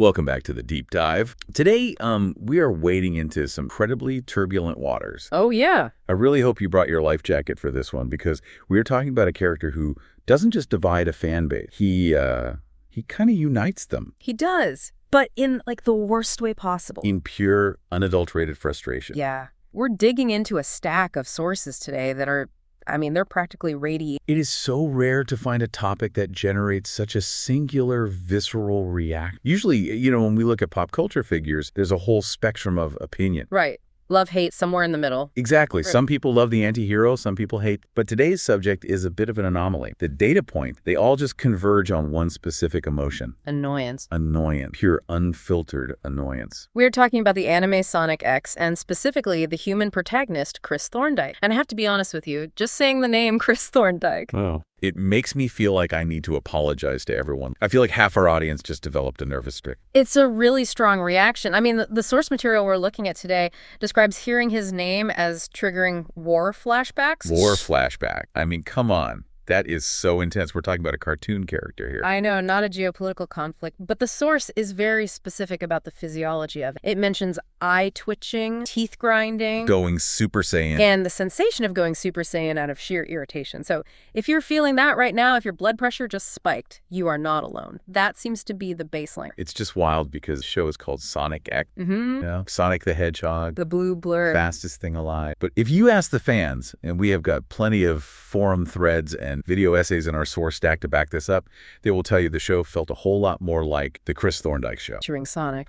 Welcome back to the Deep Dive. Today, we are wading into some incredibly turbulent waters. Oh, yeah. I really hope you brought your life jacket for this one because we are talking about a character who doesn't just divide a fan base. He kind of unites them. He does, but in, the worst way possible. In pure, unadulterated frustration. Yeah. We're digging into a stack of sources today that are, they're practically radiating. It is so rare to find a topic that generates such a singular, visceral reaction. Usually, when we look at pop culture figures, there's a whole spectrum of opinion. Right. Love, hate, somewhere in the middle. Exactly. Some people love the anti-hero, some people hate. But today's subject is a bit of an anomaly. The data point, they all just converge on one specific emotion. Annoyance. Annoyance. Pure, unfiltered annoyance. We're talking about the anime Sonic X, and specifically the human protagonist, Chris Thorndyke. And I have to be honest with you, just saying the name Chris Thorndyke. Oh. It makes me feel like I need to apologize to everyone. I feel like half our audience just developed a nervous tick. It's a really strong reaction. The source material we're looking at today describes hearing his name as triggering war flashbacks. War flashback. Come on. That is so intense. We're talking about a cartoon character here. I know, not a geopolitical conflict, but the source is very specific about the physiology of it. It mentions eye twitching, teeth grinding, going Super Saiyan, and the sensation of going Super Saiyan out of sheer irritation. So if you're feeling that right now, if your blood pressure just spiked, you are not alone. That seems to be the baseline. It's just wild because the show is called Sonic X. Mm-hmm. Sonic the Hedgehog. The blue blur. Fastest thing alive. But if you ask the fans, and we have got plenty of forum threads and video essays in our source stack to back this up, they will tell you the show felt a whole lot more like the Chris Thorndyke show. Featuring Sonic,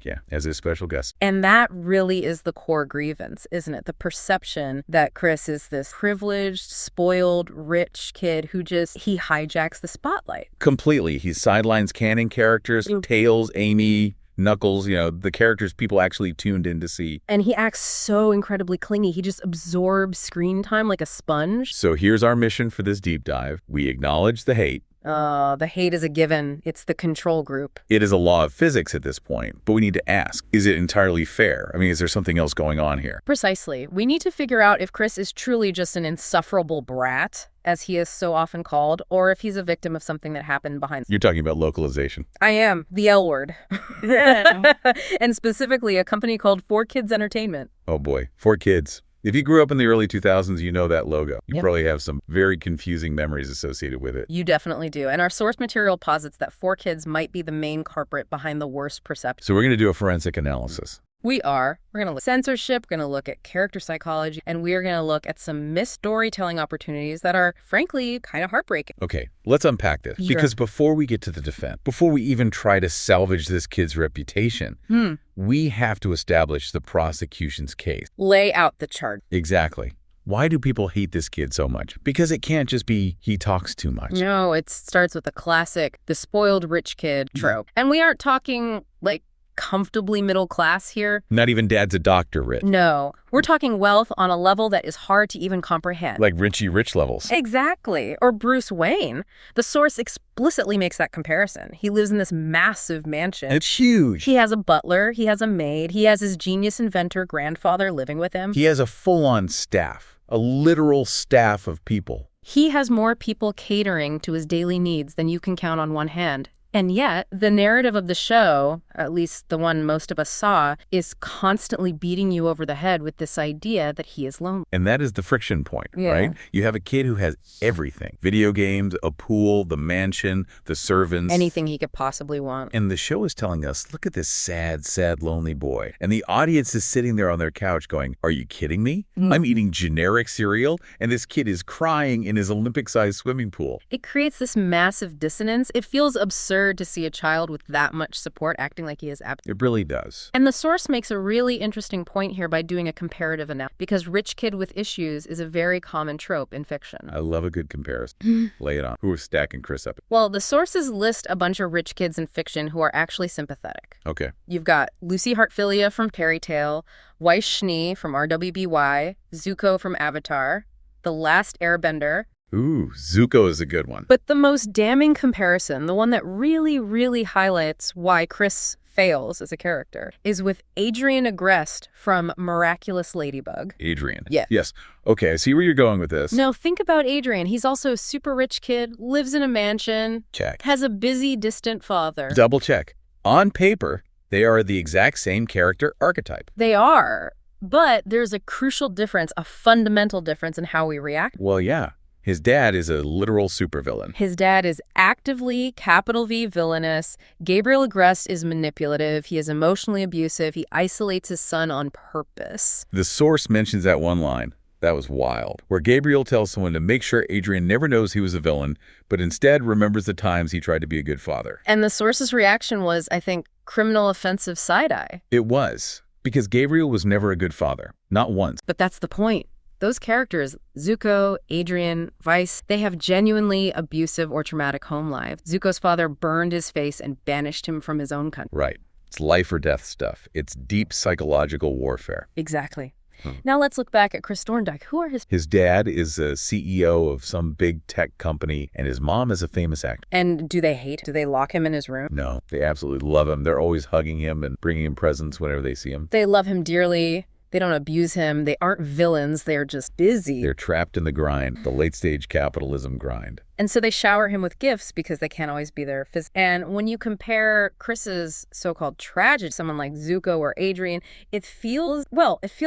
yeah, as his special guest. And that really is the core grievance, isn't it? The perception that Chris is this privileged, spoiled, rich kid who he hijacks the spotlight. Completely. He sidelines canon characters, Tails, Amy, Knuckles, the characters people actually tuned in to see. And he acts so incredibly clingy. He just absorbs screen time like a sponge. So here's our mission for this deep dive. We acknowledge the hate. The hate is a given. It's the control group. It is a law of physics at this point, but we need to ask, is it entirely fair? Is there something else going on here? Precisely. We need to figure out if Chris is truly just an insufferable brat, as he is so often called, or if he's a victim of something that happened behind. You're talking about localization. I am. The L word. And specifically a company called 4Kids Entertainment. Oh boy, 4Kids. If you grew up in the early 2000s, you know that logo. You probably have some very confusing memories associated with it. You definitely do. And our source material posits that 4Kids might be the main culprit behind the worst perception. So we're going to do a forensic analysis. We're going to look at censorship, we're going to look at character psychology, and we're going to look at some missed storytelling opportunities that are, frankly, kind of heartbreaking. Okay, let's unpack this. Sure. Because before we get to the defense, before we even try to salvage this kid's reputation, we have to establish the prosecution's case. Lay out the chart. Exactly. Why do people hate this kid so much? Because it can't just be he talks too much. No, it starts with the classic, the spoiled rich kid trope. And we aren't talking, comfortably middle class here. Not even dad's a doctor rich. No, we're talking wealth on a level that is hard to even comprehend. Like Richie Rich levels. Exactly. Or Bruce Wayne. The source explicitly makes that comparison. He lives in this massive mansion. It's huge. He has a butler. He has a maid. He has his genius inventor grandfather living with him. He has a full-on staff, a literal staff of people. He has more people catering to his daily needs than you can count on one hand. And yet, the narrative of the show, at least the one most of us saw, is constantly beating you over the head with this idea that he is lonely. And that is the friction point, right? You have a kid who has everything. Video games, a pool, the mansion, the servants. Anything he could possibly want. And the show is telling us, look at this sad, sad, lonely boy. And the audience is sitting there on their couch going, are you kidding me? I'm eating generic cereal, and this kid is crying in his Olympic-sized swimming pool. It creates this massive dissonance. It feels absurd to see a child with that much support acting like he is absent. It really does. And the source makes a really interesting point here by doing a comparative analysis, because rich kid with issues is a very common trope in fiction. I love a good comparison. Lay it on. Who is stacking Chris up? Well, the sources list a bunch of rich kids in fiction who are actually sympathetic. Okay. You've got Lucy Hartfilia from Fairy Tale, Weiss Schnee from RWBY, Zuko from Avatar, The Last Airbender. Ooh, Zuko is a good one. But the most damning comparison, the one that really, really highlights why Chris fails as a character, is with Adrian Agreste from Miraculous Ladybug. Adrian. Yeah. Yes. Okay, I see where you're going with this. No, think about Adrian. He's also a super rich kid, lives in a mansion. Check. Has a busy, distant father. Double check. On paper, they are the exact same character archetype. They are, but there's a crucial difference, a fundamental difference in how we react. Well, yeah. His dad is a literal supervillain. His dad is actively, capital V, villainous. Gabriel Agreste is manipulative. He is emotionally abusive. He isolates his son on purpose. The source mentions that one line. That was wild. Where Gabriel tells someone to make sure Adrian never knows he was a villain, but instead remembers the times he tried to be a good father. And the source's reaction was, I think, criminal offensive side-eye. It was. Because Gabriel was never a good father. Not once. But that's the point. Those characters, Zuko, Adrian, Weiss, they have genuinely abusive or traumatic home lives. Zuko's father burned his face and banished him from his own country. Right. It's life or death stuff. It's deep psychological warfare. Exactly. Now let's look back at Chris Thorndyke. Who are his... His dad is a CEO of some big tech company, and his mom is a famous actor. And do they hate? Do they lock him in his room? No, they absolutely love him. They're always hugging him and bringing him presents whenever they see him. They love him dearly. They don't abuse him. They aren't villains. They're just busy. They're trapped in the grind, the late-stage capitalism grind. And so they shower him with gifts because they can't always be there physically. And when you compare Chris's so-called tragedy to someone like Zuko or Adrian, it feels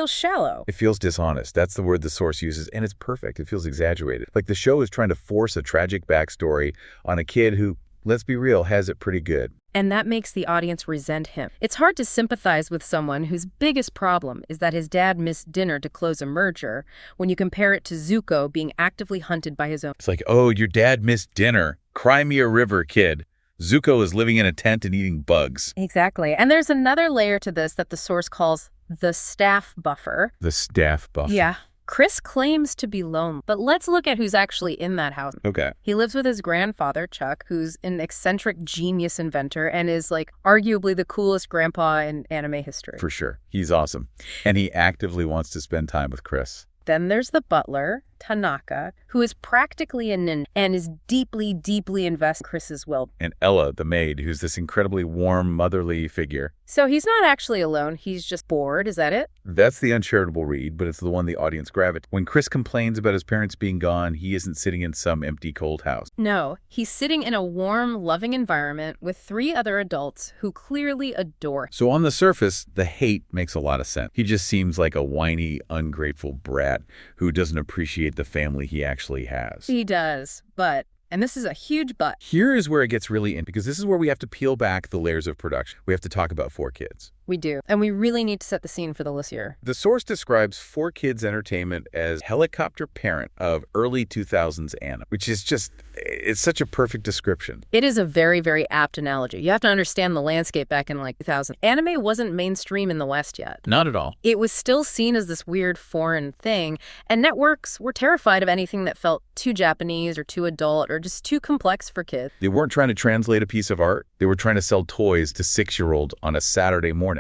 shallow. It feels dishonest. That's the word the source uses, and it's perfect. It feels exaggerated. Like the show is trying to force a tragic backstory on a kid who, let's be real, has it pretty good. And that makes the audience resent him. It's hard to sympathize with someone whose biggest problem is that his dad missed dinner to close a merger when you compare it to Zuko being actively hunted by his own. It's like, oh, your dad missed dinner. Cry me a river, kid. Zuko is living in a tent and eating bugs. Exactly. And there's another layer to this that the source calls the staff buffer. The staff buffer. Yeah. Chris claims to be lonely, but let's look at who's actually in that house. Okay. He lives with his grandfather, Chuck, who's an eccentric genius inventor and is like arguably the coolest grandpa in anime history. For sure. He's awesome. And he actively wants to spend time with Chris. Then there's the butler, Tanaka, who is practically a ninja and is deeply, deeply invested in Chris's will. And Ella, the maid, who's this incredibly warm, motherly figure. So he's not actually alone. He's just bored. Is that it? That's the uncharitable read, but it's the one the audience gravitates. When Chris complains about his parents being gone, he isn't sitting in some empty, cold house. No, he's sitting in a warm, loving environment with 3 other adults who clearly adore him. So on the surface, the hate makes a lot of sense. He just seems like a whiny, ungrateful brat who doesn't appreciate the family he actually has. He does, but, and this is a huge but. Here is where it gets really in, because this is where we have to peel back the layers of production. We have to talk about 4Kids. We do. And we really need to set the scene for the listener. The source describes 4Kids Entertainment as helicopter parent of early 2000s anime, which is just, it's such a perfect description. It is a very, very apt analogy. You have to understand the landscape back in like 2000. Anime wasn't mainstream in the West yet. Not at all. It was still seen as this weird foreign thing, and networks were terrified of anything that felt too Japanese or too adult or just too complex for kids. They weren't trying to translate a piece of art. They were trying to sell toys to 6-year-olds on a Saturday morning.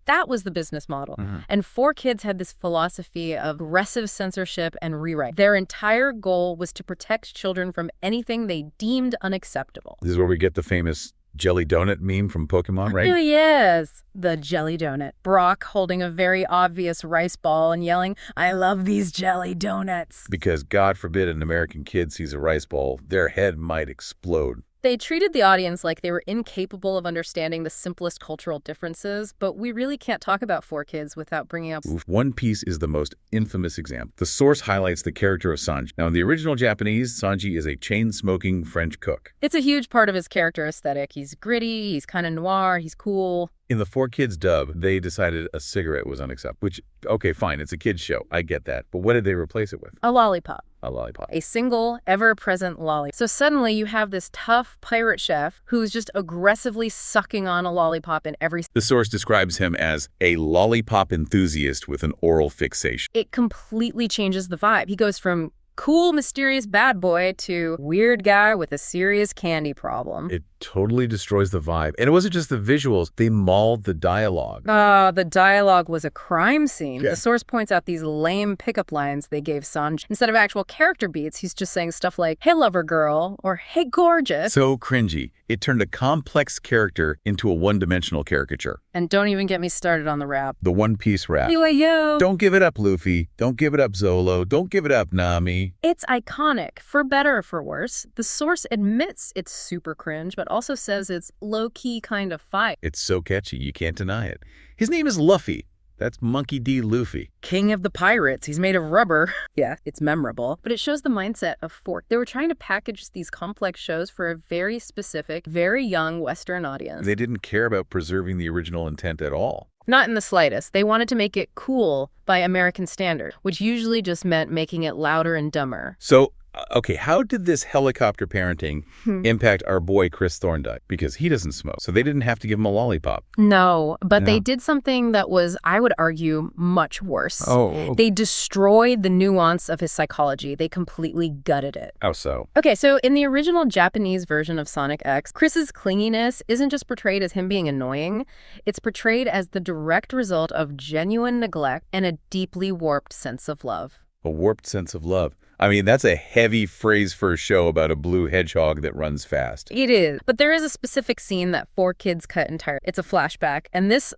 That was the business model. And 4Kids had this philosophy of aggressive censorship and rewrite. Their entire goal was to protect children from anything they deemed unacceptable. This is where we get the famous jelly donut meme from Pokemon, right? Oh, yes. The jelly donut. Brock holding a very obvious rice ball and yelling, "I love these jelly donuts." Because God forbid an American kid sees a rice ball, their head might explode. They treated the audience like they were incapable of understanding the simplest cultural differences, but we really can't talk about 4Kids without bringing up... One Piece is the most infamous example. The source highlights the character of Sanji. Now, in the original Japanese, Sanji is a chain-smoking French cook. It's a huge part of his character aesthetic. He's gritty, he's kind of noir, he's cool. In the 4Kids dub, they decided a cigarette was unacceptable, which, okay, fine, it's a kid's show. I get that. But what did they replace it with? A lollipop. A lollipop. A single, ever-present lollipop. So suddenly you have this tough pirate chef who's just aggressively sucking on a lollipop in every... The source describes him as a lollipop enthusiast with an oral fixation. It completely changes the vibe. He goes from cool, mysterious bad boy to weird guy with a serious candy problem. It totally destroys the vibe. And it wasn't just the visuals. They mauled the dialogue. The dialogue was a crime scene. Yeah. The source points out these lame pickup lines they gave Sanji. Instead of actual character beats, he's just saying stuff like, "Hey, lover girl," or "Hey, gorgeous." So cringy. It turned a complex character into a one-dimensional caricature. And don't even get me started on the rap. The One Piece rap. Yo. Don't give it up, Luffy. Don't give it up, Zolo. Don't give it up, Nami. cringy. It's iconic, for better or for worse. The source admits it's super cringe, but also says it's low-key kind of fire. It's so catchy, you can't deny it. His name is Luffy. That's Monkey D. Luffy. King of the pirates. He's made of rubber. Yeah, it's memorable. But it shows the mindset of Fork. They were trying to package these complex shows for a very specific, very young Western audience. They didn't care about preserving the original intent at all. Not in the slightest. They wanted to make it cool by American standards, which usually just meant making it louder and dumber. So, okay, how did this helicopter parenting impact our boy Chris Thorndyke? Because he doesn't smoke, so they didn't have to give him a lollipop. No, but they did something that was, I would argue, much worse. Oh. They destroyed the nuance of his psychology. They completely gutted it. How so? Okay, so in the original Japanese version of Sonic X, Chris's clinginess isn't just portrayed as him being annoying. It's portrayed as the direct result of genuine neglect and a deeply warped sense of love. A warped sense of love. I mean, that's a heavy phrase for a show about a blue hedgehog that runs fast. It is. But there is a specific scene that 4 kids cut entirely. It's a flashback. And this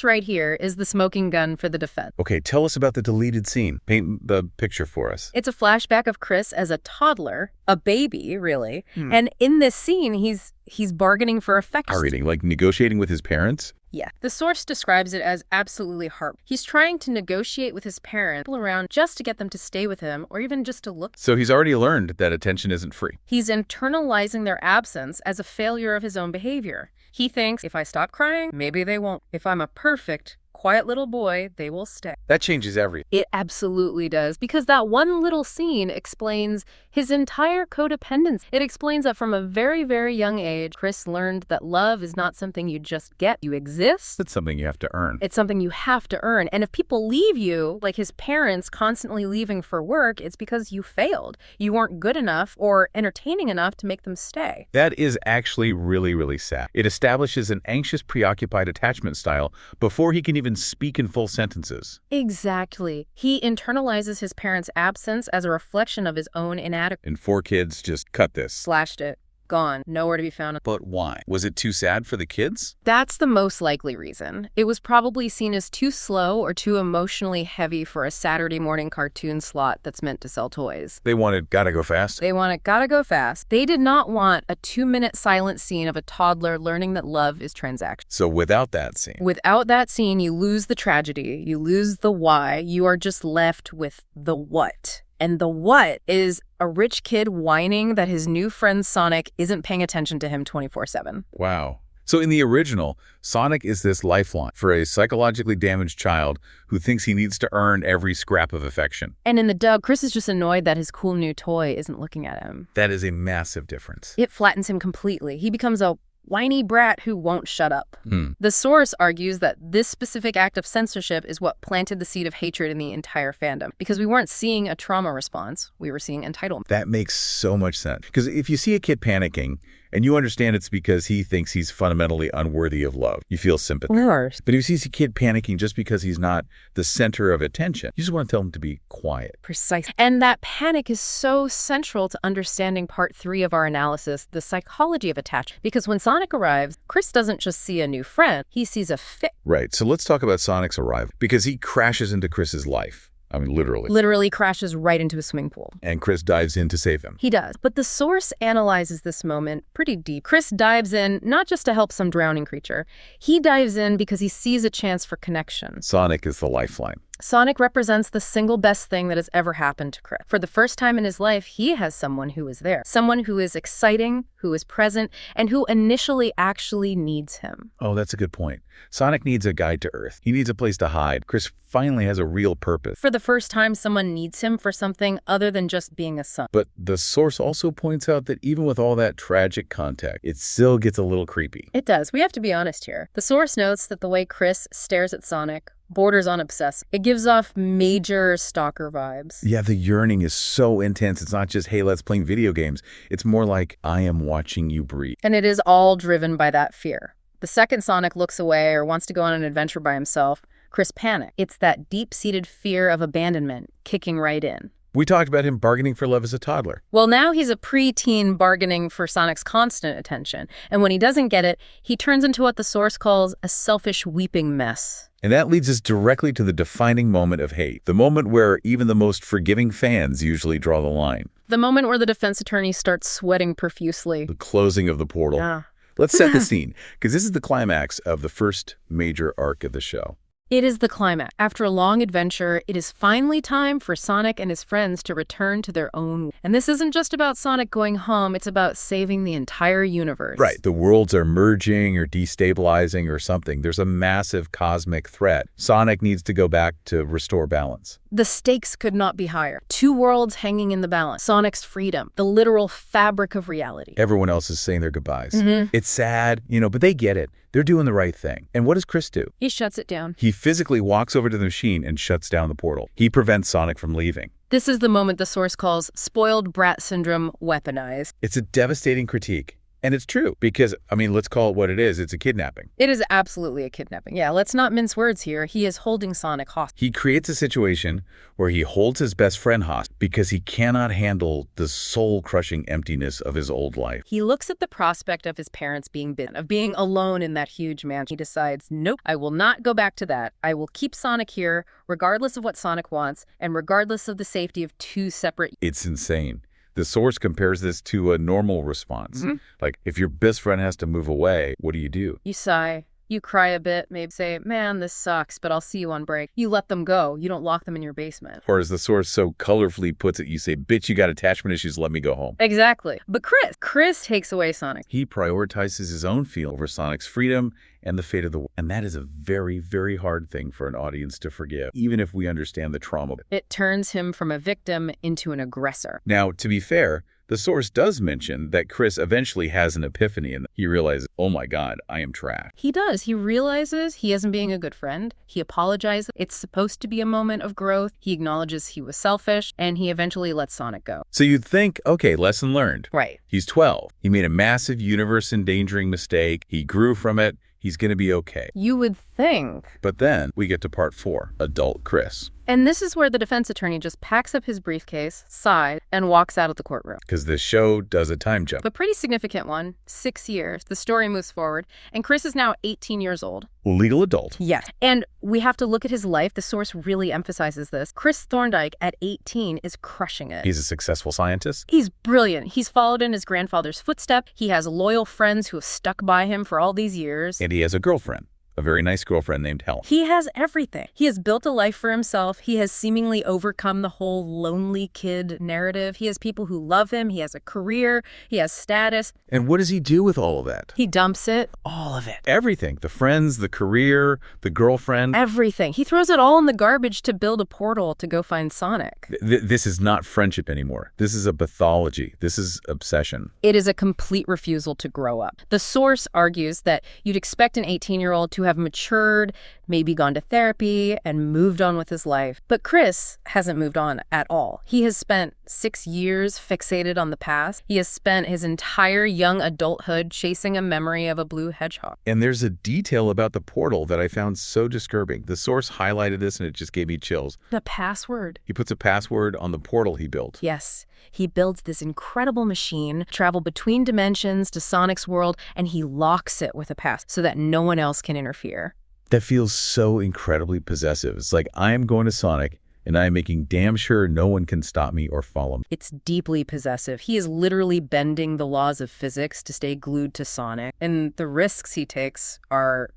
right here is the smoking gun for the defense. Okay, tell us about the deleted scene. Paint the picture for us. It's a flashback of Chris as a toddler, a baby, really. And in this scene, he's bargaining for affection. Irritating, like negotiating with his parents? Yeah. The source describes it as absolutely heartbreaking. He's trying to negotiate with his parents around just to get them to stay with him or even just to look. So he's already learned that attention isn't free. He's internalizing their absence as a failure of his own behavior. He thinks, if I stop crying, maybe they won't. If I'm a perfect, quiet little boy, they will stay. That changes everything. It absolutely does, because that one little scene explains his entire codependence. It explains that from a very, very young age, Chris learned that love is not something you just get. You exist. It's something you have to earn. It's something you have to earn. And if people leave you, like his parents constantly leaving for work, it's because you failed. You weren't good enough or entertaining enough to make them stay. That is actually really, really sad. It establishes an anxious, preoccupied attachment style before he can even speak in full sentences. Exactly. He internalizes his parents' absence as a reflection of his own inadequacy. And 4 kids just cut this. Slashed it. Gone. Nowhere to be found. But why? Was it too sad for the kids? That's the most likely reason. It was probably seen as too slow or too emotionally heavy for a Saturday morning cartoon slot that's meant to sell toys. They wanted gotta go fast? They wanted gotta go fast. They did not want a 2-minute silent scene of a toddler learning that love is transactional. So without that scene? Without that scene, you lose the tragedy. You lose the why. You are just left with the what. And the what is a rich kid whining that his new friend Sonic isn't paying attention to him 24/7. Wow. So in the original, Sonic is this lifeline for a psychologically damaged child who thinks he needs to earn every scrap of affection. And in the dub, Chris is just annoyed that his cool new toy isn't looking at him. That is a massive difference. It flattens him completely. He becomes a whiny brat who won't shut up. The source argues that this specific act of censorship is what planted the seed of hatred in the entire fandom, because we weren't seeing a trauma response, we were seeing entitlement. That makes so much sense. Because if you see a kid panicking, and you understand it's because he thinks he's fundamentally unworthy of love, you feel sympathy. Of course. But if you see a kid panicking just because he's not the center of attention, you just want to tell him to be quiet. Precisely. And that panic is so central to understanding part 3 of our analysis, the psychology of attachment. Because when Sonic arrives, Chris doesn't just see a new friend, he sees a fit. Right, so let's talk about Sonic's arrival, because he crashes into Chris's life. I mean, literally. Literally crashes right into a swimming pool. And Chris dives in to save him. He does. But the source analyzes this moment pretty deep. Chris dives in not just to help some drowning creature. He dives in because he sees a chance for connection. Sonic is the lifeline. Sonic represents the single best thing that has ever happened to Chris. For the first time in his life, he has someone who is there. Someone who is exciting, who is present, and who initially actually needs him. Oh, that's a good point. Sonic needs a guide to Earth. He needs a place to hide. Chris finally has a real purpose. For the first time, someone needs him for something other than just being a son. But the source also points out that even with all that tragic contact, it still gets a little creepy. It does. We have to be honest here. The source notes that the way Chris stares at Sonic borders on obsessive. It gives off major stalker vibes. Yeah, the yearning is so intense. It's not just, hey, let's play video games. It's more like, I am watching you breathe. And it is all driven by that fear. The second Sonic looks away or wants to go on an adventure by himself, Chris panics. It's that deep-seated fear of abandonment kicking right in. We talked about him bargaining for love as a toddler. Well, now he's a preteen bargaining for Sonic's constant attention. And when he doesn't get it, he turns into what the source calls a selfish weeping mess. And that leads us directly to the defining moment of hate, the moment where even the most forgiving fans usually draw the line. The moment where the defense attorney starts sweating profusely. The closing of the portal. Yeah. Let's set the scene, because this is the climax of the first major arc of the show. It is the climax. After a long adventure, it is finally time for Sonic and his friends to return to their own. And this isn't just about Sonic going home, it's about saving the entire universe. Right. The worlds are merging or destabilizing or something. There's a massive cosmic threat. Sonic needs to go back to restore balance. The stakes could not be higher. Two worlds hanging in the balance. Sonic's freedom, the literal fabric of reality. Everyone else is saying their goodbyes. It's sad, but they get it. They're doing the right thing. And what does Chris do? He shuts it down. He physically walks over to the machine and shuts down the portal. He prevents Sonic from leaving. This is the moment the source calls spoiled brat syndrome weaponized. It's a devastating critique. And it's true because, let's call it what it is. It's a kidnapping. It is absolutely a kidnapping. Yeah, let's not mince words here. He is holding Sonic hostage. He creates a situation where he holds his best friend hostage because he cannot handle the soul-crushing emptiness of his old life. He looks at the prospect of his parents being bitten, of being alone in that huge mansion. He decides, nope, I will not go back to that. I will keep Sonic here, regardless of what Sonic wants, and regardless of the safety of two separate... It's insane. The source compares this to a normal response. Like, if your best friend has to move away, what do? You sigh. You cry a bit, maybe say, man, this sucks, but I'll see you on break. You let them go. You don't lock them in your basement. Or as the source so colorfully puts it, you say, bitch, you got attachment issues, let me go home. Exactly. But Chris takes away Sonic. He prioritizes his own feel over Sonic's freedom and the fate of the world. And that is a very, very hard thing for an audience to forgive, even if we understand the trauma. It turns him from a victim into an aggressor. Now, to be fair, the source does mention that Chris eventually has an epiphany and he realizes, oh my God, I am trash. He does. He realizes he isn't being a good friend. He apologizes. It's supposed to be a moment of growth. He acknowledges he was selfish, and he eventually lets Sonic go. So you'd think, okay, lesson learned. Right. He's 12. He made a massive universe-endangering mistake. He grew from it. He's going to be okay. You would think. But then we get to part 4, adult Chris. And this is where the defense attorney just packs up his briefcase, sighs, and walks out of the courtroom. Because this show does a time jump. A pretty significant one. 6 years. The story moves forward. And Chris is now 18 years old. Legal adult. Yes. And we have to look at his life. The source really emphasizes this. Chris Thorndyke at 18 is crushing it. He's a successful scientist. He's brilliant. He's followed in his grandfather's footsteps. He has loyal friends who have stuck by him for all these years. And he has a girlfriend. A very nice girlfriend named Helen. He has everything. He has built a life for himself. He has seemingly overcome the whole lonely kid narrative. He has people who love him. He has a career. He has status. And what does he do with all of that? He dumps it. All of it. Everything. The friends, the career, the girlfriend. Everything. He throws it all in the garbage to build a portal to go find Sonic. This is not friendship anymore. This is a pathology. This is obsession. It is a complete refusal to grow up. The source argues that you'd expect an 18-year-old to have matured, maybe gone to therapy, and moved on with his life. But Chris hasn't moved on at all. He has spent 6 years fixated on the past. He has spent his entire young adulthood chasing a memory of a blue hedgehog. And there's a detail about the portal that I found so disturbing. The source highlighted this and it just gave me chills. The password. He puts a password on the portal he built. Yes. He builds this incredible machine, travel between dimensions to Sonic's world, and he locks it with a pass so that no one else can interfere. That feels so incredibly possessive. It's like I am going to Sonic and I am making damn sure no one can stop me or follow me. It's deeply possessive. He is literally bending the laws of physics to stay glued to Sonic. And the risks he takes are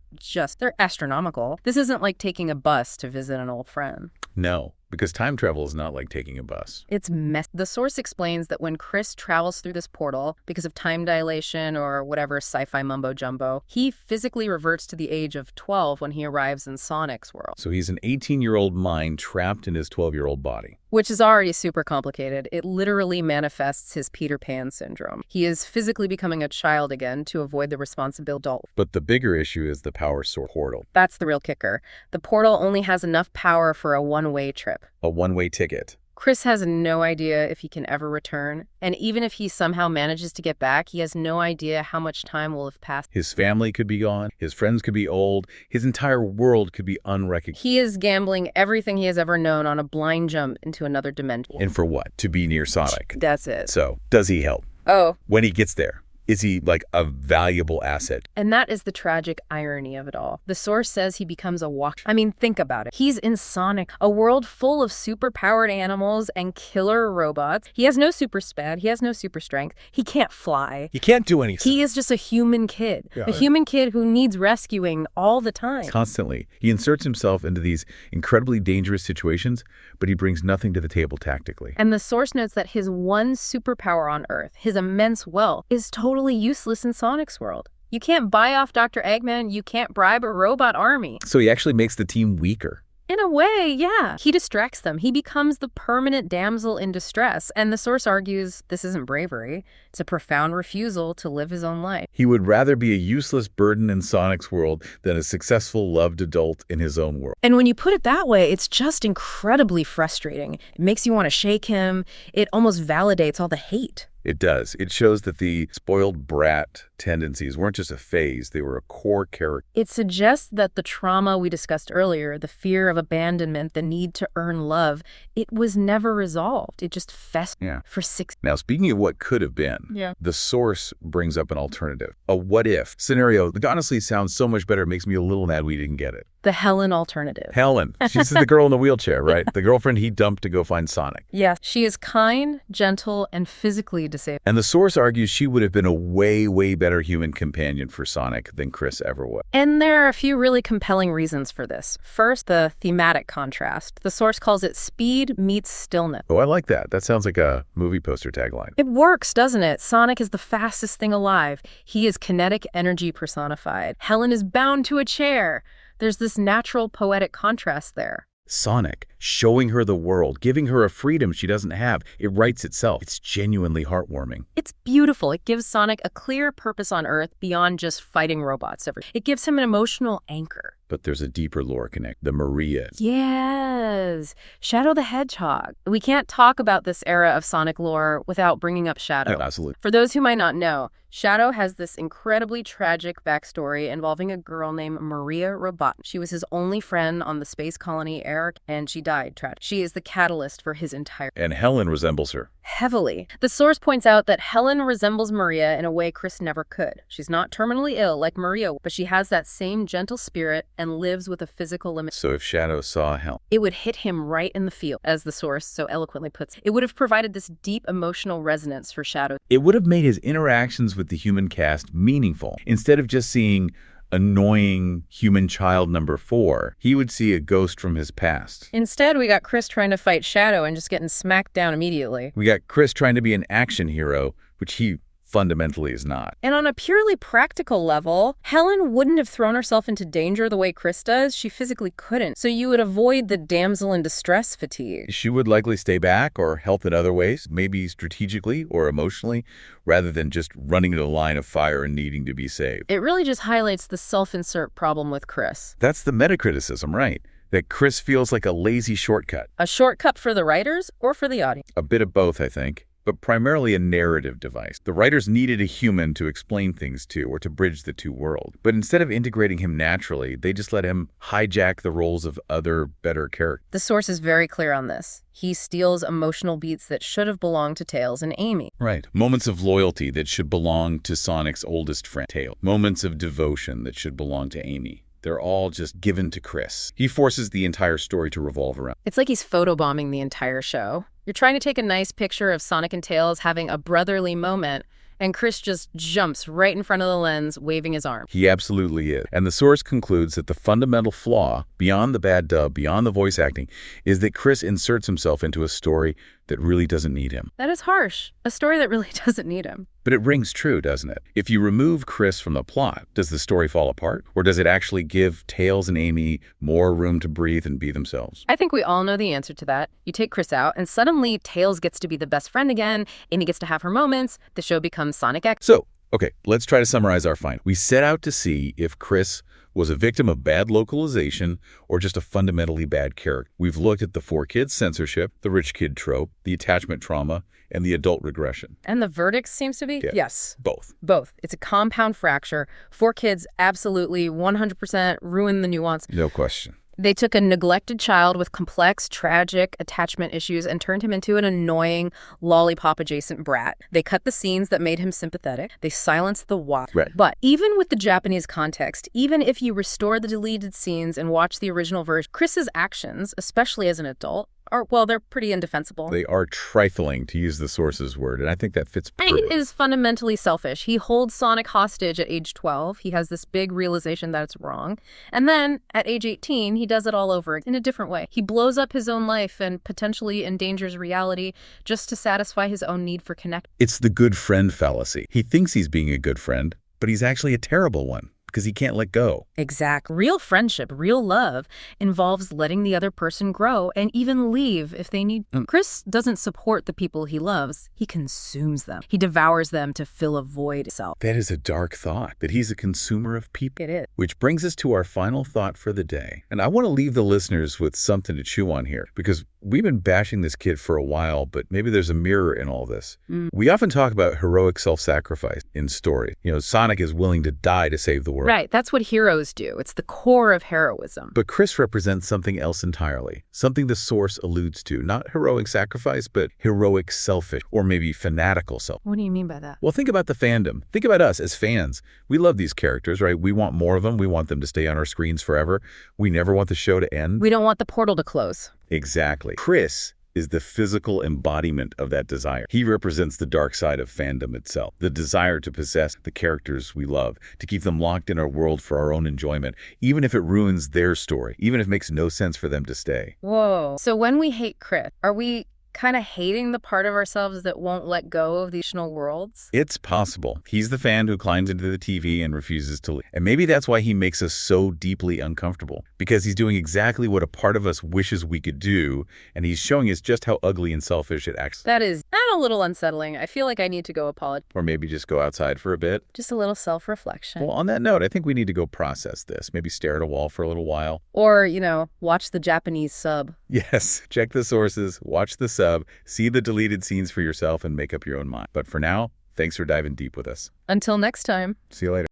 they're astronomical. This isn't like taking a bus to visit an old friend. No. Because time travel is not like taking a bus. It's messy. The source explains that when Chris travels through this portal, because of time dilation or whatever sci-fi mumbo-jumbo, he physically reverts to the age of 12 when he arrives in Sonic's world. So he's an 18-year-old mind trapped in his 12-year-old body. Which is already super complicated. It literally manifests his Peter Pan syndrome. He is physically becoming a child again to avoid the responsible adult. But the bigger issue is the power source portal. That's the real kicker. The portal only has enough power for a one-way trip. A one-way ticket. Chris has no idea if he can ever return, and even if he somehow manages to get back, he has no idea how much time will have passed. His family could be gone, his friends could be old, his entire world could be unrecognized. He is gambling everything he has ever known on a blind jump into another dimension. And for what? To be near Sonic. That's it. So, does he help? Oh. When he gets there, Is he like a valuable asset? And that is the tragic irony of it all. The source says he becomes a walk. I mean, think about it. He's in Sonic, a world full of superpowered animals and killer robots. He has no super sped. He has no super strength. He can't fly. He can't do anything. He is just a human kid. A human kid who needs rescuing all the time. Constantly. He inserts himself into these incredibly dangerous situations, but he brings nothing to the table tactically. And the source notes that his one superpower on Earth, his immense wealth, is totally useless in Sonic's world. You can't buy off Dr. Eggman. You can't bribe a robot army. So he actually makes the team weaker. In a way, yeah. He distracts them. He becomes the permanent damsel in distress. And the source argues this isn't bravery. It's a profound refusal to live his own life. He would rather be a useless burden in Sonic's world than a successful, loved adult in his own world. And when you put it that way, it's just incredibly frustrating. It makes you want to shake him. It almost validates all the hate. It does. It shows that the spoiled brat tendencies weren't just a phase, they were a core character. It suggests that the trauma we discussed earlier, the fear of abandonment, the need to earn love, it was never resolved. It just festered for 6 Now, speaking of what could have been, the source brings up an alternative, a what-if scenario that honestly sounds so much better, it makes me a little mad we didn't get it. The Helen alternative. Helen. She's the girl in the wheelchair, right? The girlfriend he dumped to go find Sonic. Yes. She is kind, gentle, and physically disabled. And the source argues she would have been a way, way better human companion for Sonic than Chris ever was. And there are a few really compelling reasons for this. First, the thematic contrast. The source calls it speed meets stillness. Oh, I like that. That sounds like a movie poster tagline. It works, doesn't it? Sonic is the fastest thing alive. He is kinetic energy personified. Helen is bound to a chair. There's this natural poetic contrast there. Sonic, showing her the world, giving her a freedom she doesn't have. It writes itself. It's genuinely heartwarming. It's beautiful. It gives Sonic a clear purpose on Earth beyond just fighting robots. It gives him an emotional anchor. But there's a deeper lore connect, the Maria. Yes. Shadow the Hedgehog. We can't talk about this era of Sonic lore without bringing up Shadow. Oh, absolutely. For those who might not know, Shadow has this incredibly tragic backstory involving a girl named Maria Robotin. She was his only friend on the space colony Eric, and she died tragically. She is the catalyst for his entire... And Helen resembles her. Heavily. The source points out that Helen resembles Maria in a way Chris never could. She's not terminally ill like Maria, but she has that same gentle spirit and lives with a physical limit. So if Shadow saw Helen, it would hit him right in the feel, as the source so eloquently puts it. It would have provided this deep emotional resonance for Shadow. It would have made his interactions with the human cast meaningful. Instead of just seeing annoying human child number 4, he would see a ghost from his past. Instead, we got Chris trying to fight Shadow and just getting smacked down immediately. We got Chris trying to be an action hero, which he fundamentally is not. And on a purely practical level, Helen wouldn't have thrown herself into danger the way Chris does. She physically couldn't. So you would avoid the damsel in distress fatigue. She would likely stay back or help in other ways, maybe strategically or emotionally, rather than just running into the line of fire and needing to be saved. It really just highlights the self-insert problem with Chris. That's the metacriticism, right? That Chris feels like a lazy shortcut. A shortcut for the writers or for the audience? A bit of both, I think. But primarily a narrative device. The writers needed a human to explain things to or to bridge the two worlds. But instead of integrating him naturally, they just let him hijack the roles of other, better characters. The source is very clear on this. He steals emotional beats that should have belonged to Tails and Amy. Right. Moments of loyalty that should belong to Sonic's oldest friend, Tails. Moments of devotion that should belong to Amy. They're all just given to Chris. He forces the entire story to revolve around. It's like he's photobombing the entire show. You're trying to take a nice picture of Sonic and Tails having a brotherly moment, and Chris just jumps right in front of the lens, waving his arm. He absolutely is. And the source concludes that the fundamental flaw, beyond the bad dub, beyond the voice acting, is that Chris inserts himself into a story that really doesn't need him. That is harsh. A story that really doesn't need him. But it rings true, doesn't it? If you remove Chris from the plot, does the story fall apart? Or does it actually give Tails and Amy more room to breathe and be themselves? I think we all know the answer to that. You take Chris out, and suddenly Tails gets to be the best friend again, Amy gets to have her moments, the show becomes Sonic X. So, okay, let's try to summarize our find. We set out to see if Chris was a victim of bad localization or just a fundamentally bad character. We've looked at the 4 kids censorship, the rich kid trope, the attachment trauma, and the adult regression. And the verdict seems to be? Yes. Both. Both. It's a compound fracture. 4 kids absolutely 100% ruin the nuance. No question. They took a neglected child with complex, tragic attachment issues and turned him into an annoying, lollipop-adjacent brat. They cut the scenes that made him sympathetic. They silenced the why. Right. But even with the Japanese context, even if you restore the deleted scenes and watch the original version, Chris's actions, especially as an adult, they're pretty indefensible. They are trifling, to use the source's word, and I think that fits He perfectly. is fundamentally selfish. He holds Sonic hostage at age 12. He has this big realization that it's wrong. And then, at age 18, he does it all over in a different way. He blows up his own life and potentially endangers reality just to satisfy his own need for connection. It's the good friend fallacy. He thinks he's being a good friend, but he's actually a terrible one because he can't let go. Exact. Real friendship, real love, involves letting the other person grow and even leave if they need. Chris doesn't support the people he loves. He consumes them. He devours them to fill a void itself. That is a dark thought, that he's a consumer of people. It is. Which brings us to our final thought for the day. And I want to leave the listeners with something to chew on here, because we've been bashing this kid for a while, but maybe there's a mirror in all this. We often talk about heroic self-sacrifice in story. Sonic is willing to die to save the world. Right, that's what heroes do. It's the core of heroism. But Chris represents something else entirely, something the source alludes to. Not heroic sacrifice, but heroic selfish, or maybe fanatical self. What do you mean by that? Well, think about the fandom. Think about us as fans. We love these characters, right? We want more of them. We want them to stay on our screens forever. We never want the show to end. We don't want the portal to close. Exactly. Chris is the physical embodiment of that desire. He represents the dark side of fandom itself, the desire to possess the characters we love, to keep them locked in our world for our own enjoyment, even if it ruins their story, even if it makes no sense for them to stay. Whoa. So when we hate Chris, are we kind of hating the part of ourselves that won't let go of these fictional worlds? It's possible. He's the fan who climbs into the TV and refuses to leave. And maybe that's why he makes us so deeply uncomfortable, because he's doing exactly what a part of us wishes we could do, and he's showing us just how ugly and selfish it acts. That is a little unsettling. I feel like I need to go apologize. Or maybe just go outside for a bit. Just a little self-reflection. Well, on that note, I think we need to go process this. Maybe stare at a wall for a little while. Or, watch the Japanese sub. Yes, check the sources, watch the sub, see the deleted scenes for yourself, and make up your own mind. But for now, thanks for diving deep with us. Until next time. See you later.